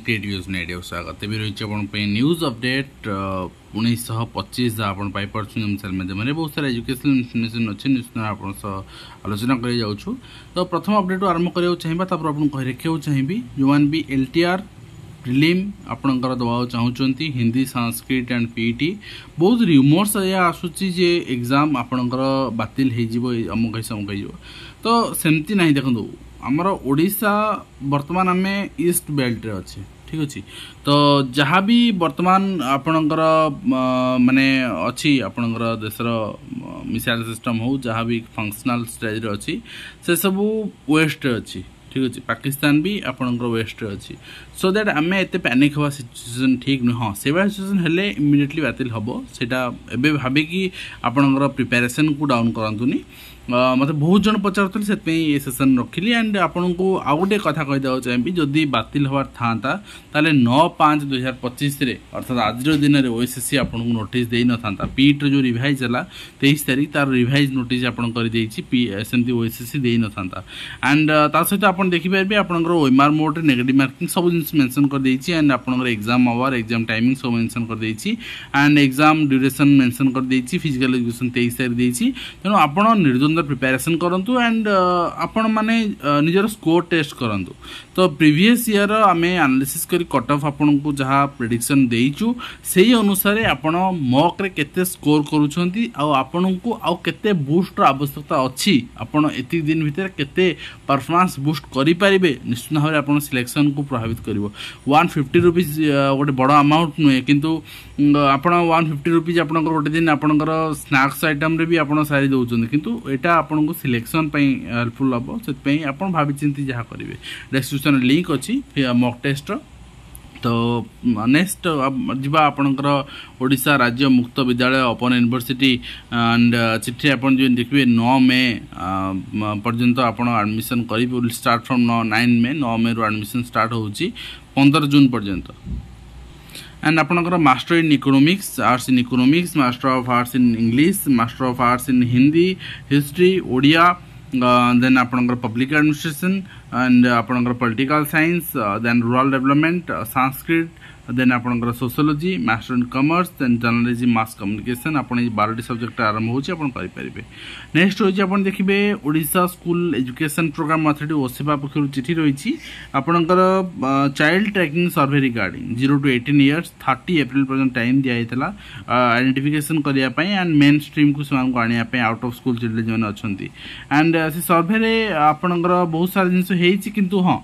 Creative स्वागत रही news update 1925 आपण पाई माध्यम बहुत सारा एजुकेशनल इनफॉरमेशन अच्छे निश्चित आलोचना कर जाऊँ। तो प्रथम अपडेट आरंभ करने चाहिए आपको कही रखा चाहिए जो मैंने भी एलटीआर प्रिलिम आपणकर दवा चाहूँगी हिंदी संस्कृत एंड पीईटी बहुत रिमोर्स या आसूची जे एग्जाम आपणकर बातिल अमुक समुक तो सेमती ना देखो आमर ओडिशा वर्तमान आम ईस्ट बेल्ट रे अच्छे ठीक अच्छे। तो जहाँ भी वर्तमान आपणकर माने अच्छी आपणकर देशर मिसाइल सिस्टम हो जहाँ भी फंक्शनल स्टेज रे अच्छी से सब वेस्ट अच्छी ठीक अच्छे। पाकिस्तान भी आपणकर वेस्ट अच्छी सो दैट आम एत पैनिक हवा सिचुएसन ठीक नुह हाँ से सिचुएसन हेले इमिडिएटली बातिल हम सेटा एबे भाविकी आपणकर प्रिपेरेसन को डाउन करंतुनी मत बहुत जन पचार से ये सेसन रखिली एंड आपन को आउ गोटे कथा कहीदेव चाहिए जदि बातिल हबार था 9/5/2025 अर्थात आज दिन में ओएसएससी आपन को नोटिस दे न था पीट जो रिवाइज है 23 तारीख तार रिवाइज नोटिस आपन कर देमती ओएसएससी दे न था एंड ता सहित आप देखिपारे आपंकर ओएमआर मोड नेगेटिव मार्किंग सब जिन मेंशन कर देछि एंड आपंकर एग्जाम आवर एग्जाम टाइमिंग सब मेंशन कर देछि एंड एग्जाम ड्यूरेशन मेंशन कर देछि फिजिकल एजुकेशन 23 तारीख देछि तेणु आपण निर्द्वंद प्रिपेरेसन करंतु एंड आपण माने निजर स्कोर टेस्ट करंतु। तो प्रीवियस ईयर आमे एनालिसिस करी कट ऑफ आपण को जहाँ प्रेडिक्शन देइचु सेही अनुसार आपण मॉक रे केते स्कोर करूछंती आ आपण को आ केते बूस्ट आवश्यकता अछि आपण एति दिन भीतर केते परफॉर्मेंस बूस्ट करि परिबे निश्चित भाव आपण सिलेक्शन को प्रभावित करिवो। 150 रुपीस गोटे बड़ अमाउंट नुहे किंतु आपण 150 रुपीस आपण गोटे दिन आपणकर स्नैक्स आइटम रे भी आपण सारी दउछंती किंतु एटा आपन को सिलेक्शन हेल्पफुल हम से आप भावी चिंती जहाँ करेंगे डिस्क्रिप्शन लिंक अच्छी मॉक टेस्ट। तो नेक्स्ट जा आपणकर ओडिशा राज्य मुक्त विद्यालय ओपन यूनिवर्सिटी एंड चिट्ठी आप देखिए 9 मे पर्यंत आप एडमिशन करेंगे will start from 9 May 9 May रू एडमिशन स्टार्ट होची 15 जून पर्यंत एंड आपणकर master in economics arts in economics master of arts in English master of arts in Hindi history Odia then आपणकर पब्लिक एडमिनिस्ट्रेशन एंड आपणकर political science then rural development Sanskrit then आपणकर sociology master in commerce then journalism mass communication आपण 12टी subject आरंभ होची आपण करि परिबे। नेक्स्ट होची आपण देखिबे Odisha school education programme authority OSEPA पक्षरु चिठी रहिची आपणकर child tracking survey regarding 0 to 18 years 30 April पर्यंत टाइम दिया हैतला आइडेंटिफिकेशन करिया पई एंड मेन स्ट्रीम को समान को आनिया पई आउट ऑफ स्कूल चिल्ड्रन जन अछंती एंड से सर्वे रे आपणकर बहुत सारा जिंस हेची किंतु हां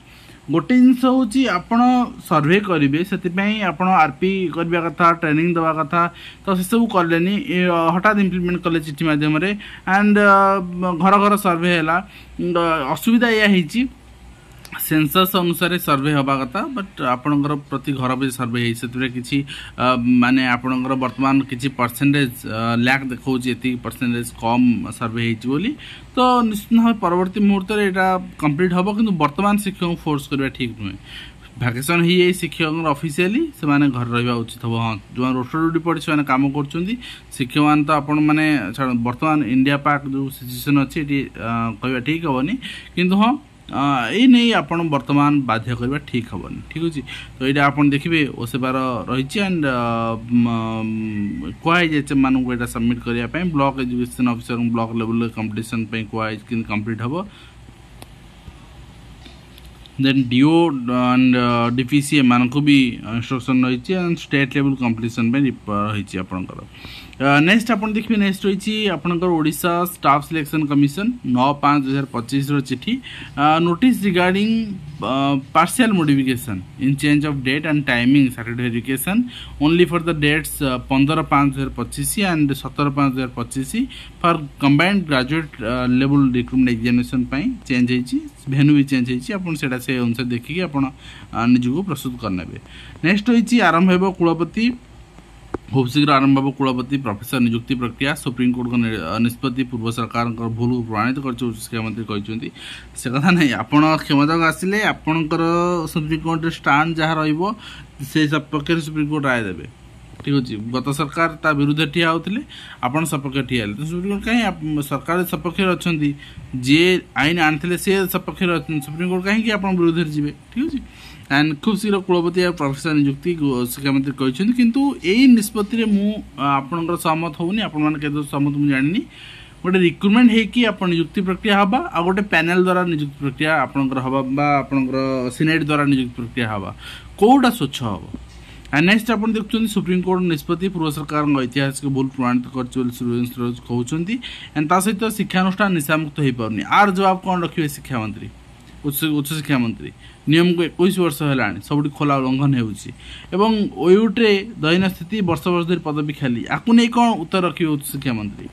गोटे जिनस हूँ आपड़ सर्वे करेंगे से आप आरपी करवा कथा ट्रेनिंग दवा कथा तो से सब कले हठात इम्प्लीमेंट कले चिठी मध्यम एंड घर घर सर्वे है असुविधा या सेंसस अनुसार सर्वे हवा कथा बट आपणकर प्रति घर भी सर्वे है किसी माने आपणकर वर्तमान किसी परसेंटेज लैक देखा ये परसेंटेज कम सर्वे होली तो निश्चित भाव परवर्ती मुहूर्त यहाँ कंप्लीट हम कि वर्तमान शिक्षक फोर्स करवा ठीक नुहे भैकेसन ही शिक्षक ऑफिशियली से माने घर रहा उचित हम हाँ जो रोस्टर ड्यूटी पड़ी से कम कर शिक्षक मान तो आपण मैंने वर्तमान इंडिया पाक जो सिचुएसन अच्छी कहवा ठीक हेनी किंतु हाँ ये नहीं आप वर्तमान बाध्य करवा ठीक हेनी ठीक अच्छे। तो यहाँ आप देखिए ओसेपार रही एंड कहुई मानक यहाँ सबमिट करने block education officer block level competition कहुई कंप्लीट हम देन डीओ एंड डीपीसी मानक भी इंस्ट्रक्शन रही एंड स्टेट लेवल कंपटीशन रही आपंकर। नेक्स्ट आप देखिए नेक्स्ट रही आपंकर ओडिशा स्टाफ सिलेक्शन कमिशन 9/5/2025 चिठी notice regarding partial modification in change of date and timing certificate verification only for the dates 15/5/2025 and 17/5/2025 for combined graduate level recruitment examination change होती venue भी change होती आप से अनुसार देखिए आप निजक प्रस्तुत करने। नेक्स्ट होती आरंभ हो कुलपति खूब शीघ्र आरंभ हम कुलपति प्रोफेसर नियुक्ति प्रक्रिया सुप्रीमकोर्ट निष्पत्ति पूर्व सरकार भूल प्रमाणित कर शिक्षा मंत्री कहते से कथा नहीं आपण क्षमता को आसिले आपणकर सुप्रीमकोर्ट स्टाण्ड जहाँ रे सपक्ष सुप्रीमकोर्ट राय देवे ठीक अच्छे गत सरकार ता विरुद्ध ठिया होते आपड़ सपक्ष ठिया तो सुप्रीमकोर्ट कहीं सरकार सपक्ष अच्छा जी आईन आनी सी सपक्ष सुप्रीमकोर्ट कहीं आप विरुद्ध जी ठीक अच्छे एंड खूब शीघ्र कुलपति प्रोफेसर नियुक्ति शिक्षा मंत्री कहते किंतु यही निष्पत्ति मुझे सहमत होनी आपते सहमत मुझे जानी गोटे रिक्रुटमेंट होगी आप नियुक्ति प्रक्रिया हवा आ गोटे पैनल द्वारा नियुक्ति प्रक्रिया आपंकर हवा आपंकर सिनेट द्वारा नियुक्ति प्रक्रिया हवा कौटा स्वच्छ हम एंड नेक्स्ट आप देखुं सुप्रीमकोर्ट निष्पत्ति पूर्व सरकार ऐतिहासिक भूल प्रमाणित कहते एंड ता सहित शिक्षानुष्ठान निशामुक्त हो पारनी आर जवाब कौन रखिए शिक्षा मंत्री उच्च शिक्षा मंत्री नियम को 21 वर्ष है सब खोला उल्लंघन होयुट्रे दयनीय स्थिति वर्ष वर्ष धरी पदवी खाली आपको नहीं कौन उत्तर रखिए उच्च शिक्षा मंत्री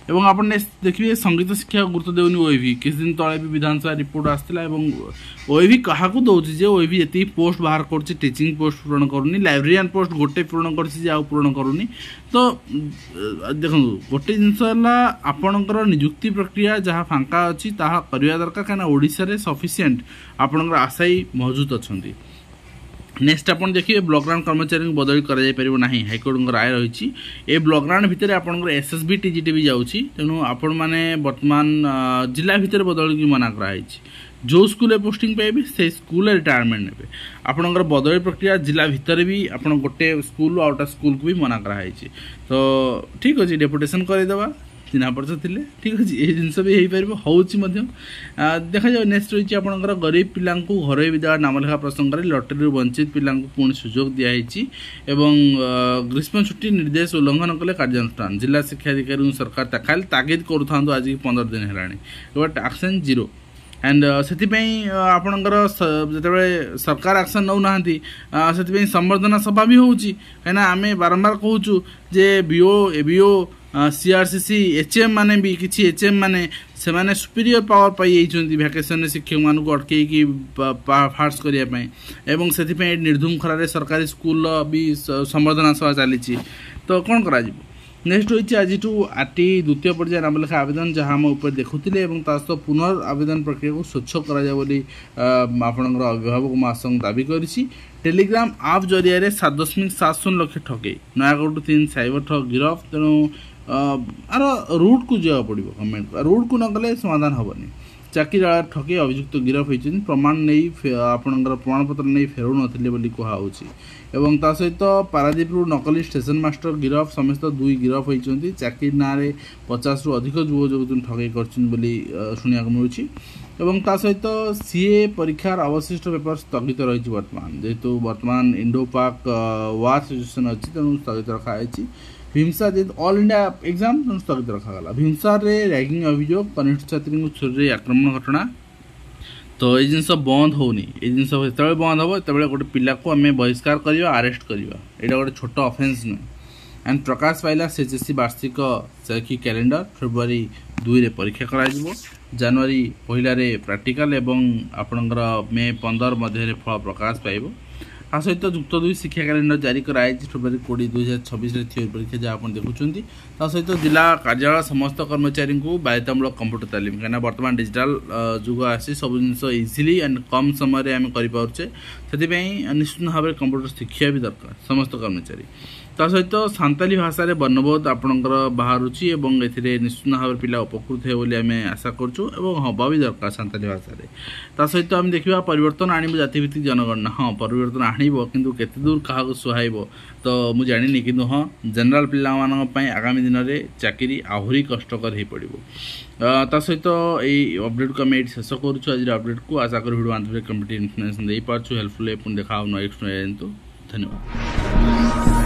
एवं आप देखिए संगीत शिक्षा गुरुत्व देउनी ओएवी किस दिन तले भी विधानसभा रिपोर्ट आसला ओएवी क्या दौर जे ओएवी ये पोस्ट बाहर कर टीचिंग पोस्ट पूरण करूनी लाइब्रेरियन पोस्ट गोटे पूरण कर पूरण करूनी तो देखो गोटे जिनस आपणकर नियुक्ति प्रक्रिया जहाँ फांका अच्छी ताहा करवा दरकार कहीं ओडिशा रे सफिशिएंट आपणकर आशायी मौजूद अच्छा नेक्स्ट आप देखिए ब्लॉक ग्रांट कर्मचारी को बदली कर हाइकोर्ट राय रही ए ब्लॉक ग्रांट भितर आपंकर एसएसबी टीजीटी भी जाऊँगी तेणु आपण मैंने बर्तमान जिला भितर बदल की मना कराई जो स्कूल पोस्टिंग पाइबे से स्कूल रिटायरमेंट ने आपंकर बदली प्रक्रिया जिला भितर भी आप गोटे स्कूल आउटा स्कूल को भी मना कराई तो ठीक अच्छे डेपुटेशन करदेवा चिन्हा परिचय थे ठीक अच्छे ये जिनस भी हो पार हो देखा जाए नेक्स्ट रही आपंकर गरीब पिला घर विद्यालय नामलेखा प्रसंग में लटरी वंचित पिला पुणी सुजोग दिखाई ग्रीष्म छुट्टी निर्देश उल्लंघन कले कार्यानुष्ठान जिला शिक्षा अधिकारी सरकार खाली तागिद करूँ आज की 15 दिन है बट एक्शन जीरो एंड से आपणकर जो सरकार एक्शन नौना से संवर्धना सभा भी होची कहीं आम बारंबार कहूँ जे बीओ एबीओ सीआरसीसी एचएम माने भी किसी एचएम माने से माने सुपीरियर पावर पाई भैकेसन शिक्षक मानक अटकई फार्स करने एवं से निर्धूम खरारे सरकारी स्कूल भी संवर्धना सभा चली तो कौन करा नेक्स्ट होती आज आरटी द्वितीय पर्याय नामलेखा आवेदन जहाँ आम ऊपर देखुले सहित पुनर् आवेदन प्रक्रिया को स्वच्छ कर अभिभावक महासंघ दाबी करी टेलीग्राम आप जरिया 7.70 लाख ठकई नयागढ़ 3 साइबर ठग गिरफ तेणु आर रूट को जावा पड़ो गवर्नमेंट रूट को नगले समाधान हेनी चाकरी ठकई अभियुक्त गिरफ होती प्रमाण नहीं आपणकर प्रमाणपत्र नहीं फेरु नथिले कहुच्छी एवं ता सहित पारादीप नकली स्टेशन मास्टर गिरफ समस्त 2 गिरफ होती चाकरी ना 50 रु अधिक युवक ठकई कर मिलूँ एवं ता सहित सीए परीक्षार अवशिष्ट पेपर स्थगित रही बर्तमान जेहेतु बर्तमान इंडो पाक वार सिचुएसन अच्छी तेणु स्थगित रखाई भीमसा जेहेतु ऑल इंडिया एग्जाम तेणु स्थगित रखागला भीमसा रे रैगिंग अभियोग कनिष्ठ छात्री छुरी आक्रमण घटना तो ये जिनस बंद होनी ये जिनस जो बंद हम जो गोटे पिला को आम बहिष्कार करवा अरेस्ट करवा यहाँ गोटे छोट अफेन्स नुहे एंड प्रकाश पाइला सीएचएससी वार्षिक शैक्षिक कैलेंडर फेब्रुआरी 2 परीक्षा करा जनवरी 1 प्राक्टिकल एवं आपणकर मे 15 मध्य फल प्रकाश पाइब आ सहित जुक्त 2 शिक्षा कैलेंडर जारी कराई फेब्रुआरी 20 2026 थ्योरी परीक्षा जहाँ आप देखुं ता सहित जिला कार्यालय समस्त कर्मचारी को बाध्यतामूलक कंप्यूटर तालीम कहीं बर्तमान डिजिटल जुग आसी सब जिन इजिली एंड कम समय आम करें से निश्चित भाव में कंप्यूटर शिक्षा भी दरकार समस्त कर्मचारी ता सहित सांताली भाषा रे वर्णबोध आपणकर बाहरुची एवं एथिरे निश्चित भाव पिला उपकृत हे बोली आमे आशा करछु एवं हबा भी दरकार सांताली भाषा रे ता सहित हम देखिबा परिवर्तन आनिबो जातिभित्तिक जनगणना हां परिवर्तन आनिबो किंतु केते दूर काहा को सुहाइबो तो मु जानिनी किंतु हां जनरल पिला मानक पई आगामी दिन रे चाकरी आहुरी कष्टकर हे पड़िबो ता सहित ए अपडेट को मैं शेष करछु आज अपडेट को आशा कर वीडियो आंतरिक कम्प्लीट इन्फॉर्मेशन दे पाछु हेल्पफुल पुन देखाउ नेक्स्ट धन्यवाद।